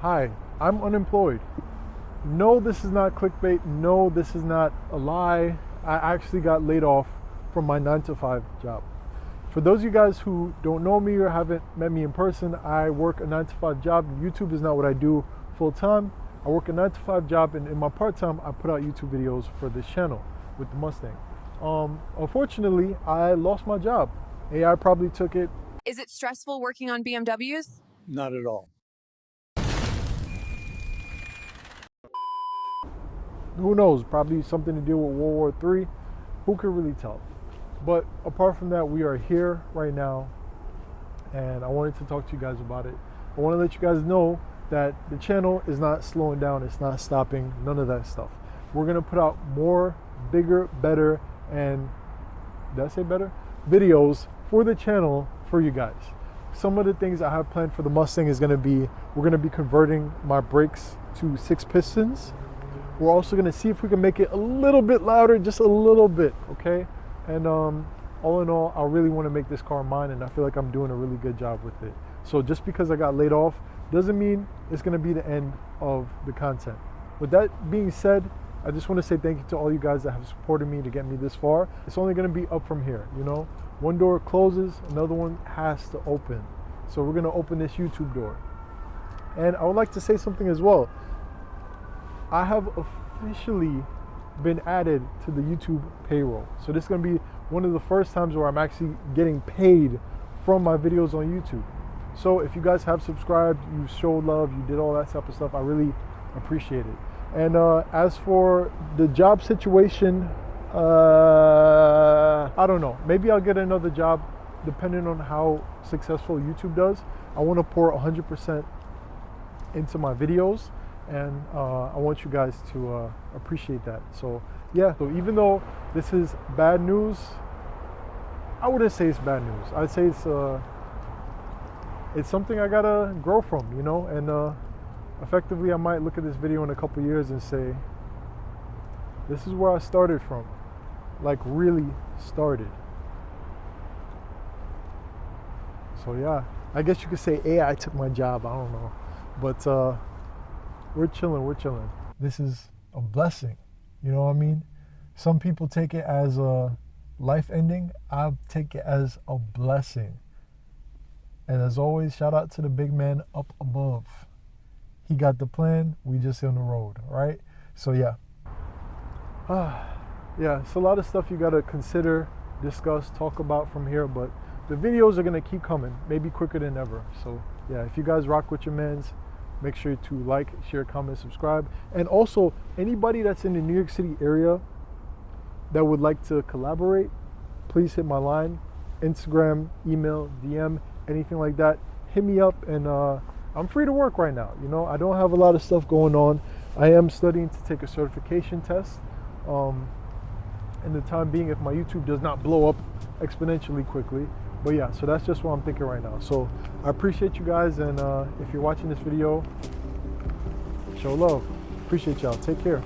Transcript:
hi, I'm unemployed. No, this is not clickbait. No, this is not a lie. I actually got laid off from my 9-to-5 job. For those of you guys who don't know me or haven't met me in person, I work a 9-to-5 job. YouTube is not what I do full time. I work a 9-to-5 job, and in my part time, I put out YouTube videos for this channel with the Mustang. Unfortunately, I lost my job. AI probably took it. Is it stressful working on BMWs? Not at all. Who knows? Probably something to do with World War III. Who can really tell? But apart from that, we are here right now, and I wanted to talk to you guys about it. I want to let you guys know that the channel is not slowing down. It's not stopping. None of that stuff. We're going to put out more, bigger, better, and did I say better? Videos for the channel for you guys. Some of the things I have planned for the Mustang is going to be, we're going to be converting my brakes to 6 pistons. We're also going to see if we can make it a little bit louder, just a little bit, okay? And all in all, I really want to make this car mine, and I feel like I'm doing a really good job with it. So just because I got laid off doesn't mean it's going to be the end of the content. With that being said, I just want to say thank you to all you guys that have supported me to get me this far. It's only going to be up from here, you know? One door closes, another one has to open. So we're going to open this YouTube door. And I would like to say something as well. I have officially been added to the YouTube payroll. So this is going to be one of the first times where I'm actually getting paid from my videos on YouTube. So if you guys have subscribed, you showed love, you did all that type of stuff, I really appreciate it. And as for the job situation, I don't know. Maybe I'll get another job depending on how successful YouTube does. I want to pour 100% into my videos, and I want you guys to appreciate that. So yeah, so even though this is bad news, I wouldn't say it's bad news. I'd say it's something I gotta grow from, you know. And effectively, I might look at this video in a couple years and say, this is where I started from, like really started. So yeah, I guess you could say AI took my job, I don't know. But we're chilling. This is a blessing, you know what I mean? Some people take it as a life ending. I take it as a blessing. And as always, shout out to the big man up above. He got the plan, we just on the road, right? So yeah. Yeah, it's a lot of stuff you gotta consider, discuss, talk about from here, but the videos are gonna keep coming, maybe quicker than ever. So yeah, if you guys rock with your mans, make sure to like, share, comment, subscribe. And also, anybody that's in the New York City area that would like to collaborate, please hit my line, Instagram, email, DM, anything like that. Hit me up, and I'm free to work right now. You know, I don't have a lot of stuff going on. I am studying to take a certification test. In the time being, if my YouTube does not blow up exponentially quickly. But yeah, so that's just what I'm thinking right now. So I appreciate you guys, and if you're watching this video, show love. Appreciate y'all. Take care.